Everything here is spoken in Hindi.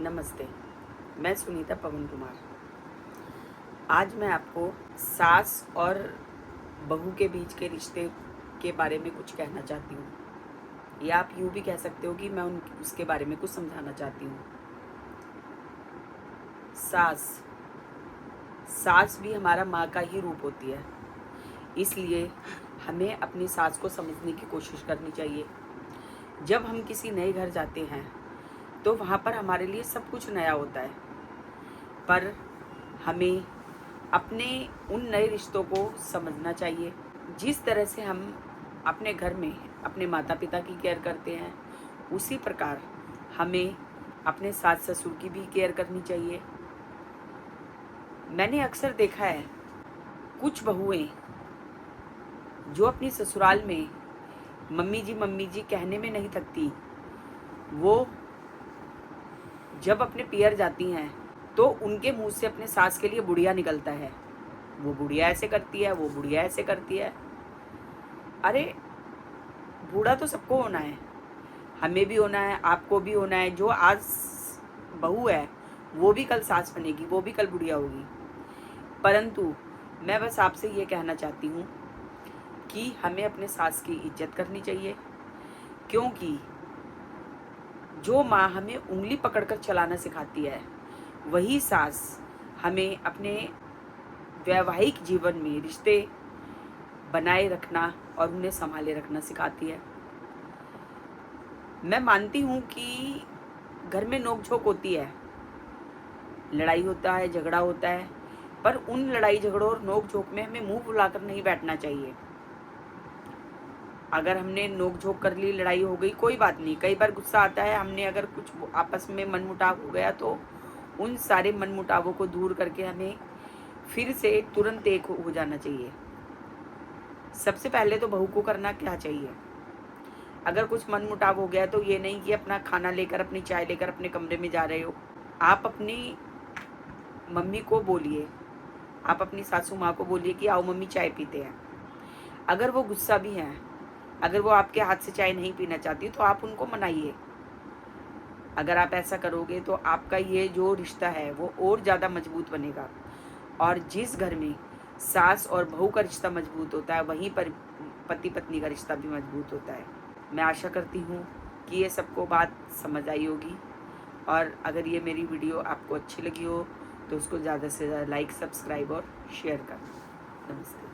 नमस्ते। मैं सुनीता पवन कुमार। आज मैं आपको सास और बहू के बीच के रिश्ते के बारे में कुछ कहना चाहती हूँ, या आप यूँ भी कह सकते हो कि मैं उसके बारे में कुछ समझाना चाहती हूँ। सास भी हमारा माँ का ही रूप होती है, इसलिए हमें अपनी सास को समझने की कोशिश करनी चाहिए। जब हम किसी नए घर जाते हैं तो वहाँ पर हमारे लिए सब कुछ नया होता है, पर हमें अपने उन नए रिश्तों को समझना चाहिए। जिस तरह से हम अपने घर में अपने माता पिता की केयर करते हैं, उसी प्रकार हमें अपने सास ससुर की भी केयर करनी चाहिए। मैंने अक्सर देखा है कुछ बहुएं जो अपनी ससुराल में मम्मी जी कहने में नहीं थकती, वो जब अपने पियर जाती हैं तो उनके मुंह से अपने सास के लिए बुढ़िया निकलता है। वो बुढ़िया ऐसे करती है, वो बुढ़िया ऐसे करती है। अरे बूढ़ा तो सबको होना है, हमें भी होना है, आपको भी होना है। जो आज बहू है वो भी कल सास बनेगी, वो भी कल बुढ़िया होगी। परंतु मैं बस आपसे ये कहना चाहती हूँ कि हमें अपने सास की इज्जत करनी चाहिए, क्योंकि जो माँ हमें उंगली पकड़कर चलाना सिखाती है, वही सास हमें अपने वैवाहिक जीवन में रिश्ते बनाए रखना और उन्हें संभाले रखना सिखाती है। मैं मानती हूँ कि घर में नोक-झोंक होती है, लड़ाई होता है, झगड़ा होता है, पर उन लड़ाई झगड़ों और नोक-झोंक में हमें मुंह फुलाकर नहीं बैठना चाहिए। अगर हमने नोक-झोंक कर ली, लड़ाई हो गई, कोई बात नहीं। कई बार गुस्सा आता है, हमने अगर कुछ आपस में मनमुटाव हो गया तो उन सारे मनमुटावों को दूर करके हमें फिर से तुरंत एक हो जाना चाहिए। सबसे पहले तो बहू को करना क्या चाहिए, अगर कुछ मनमुटाव हो गया तो ये नहीं कि अपना खाना लेकर, अपनी चाय लेकर अपने कमरे में जा रहे हो। आप अपनी मम्मी को बोलिए, आप अपनी सासू माँ को बोलिए कि आओ मम्मी चाय पीते हैं। अगर वो गुस्सा भी हैं, अगर वो आपके हाथ से चाय नहीं पीना चाहती तो आप उनको मनाइए। अगर आप ऐसा करोगे तो आपका ये जो रिश्ता है वो और ज़्यादा मजबूत बनेगा। और जिस घर में सास और बहू का रिश्ता मजबूत होता है, वहीं पर पति पत्नी का रिश्ता भी मजबूत होता है। मैं आशा करती हूँ कि ये सबको बात समझ आई होगी, और अगर ये मेरी वीडियो आपको अच्छी लगी हो तो उसको ज़्यादा से ज़्यादा लाइक, सब्सक्राइब और शेयर करना। नमस्ते।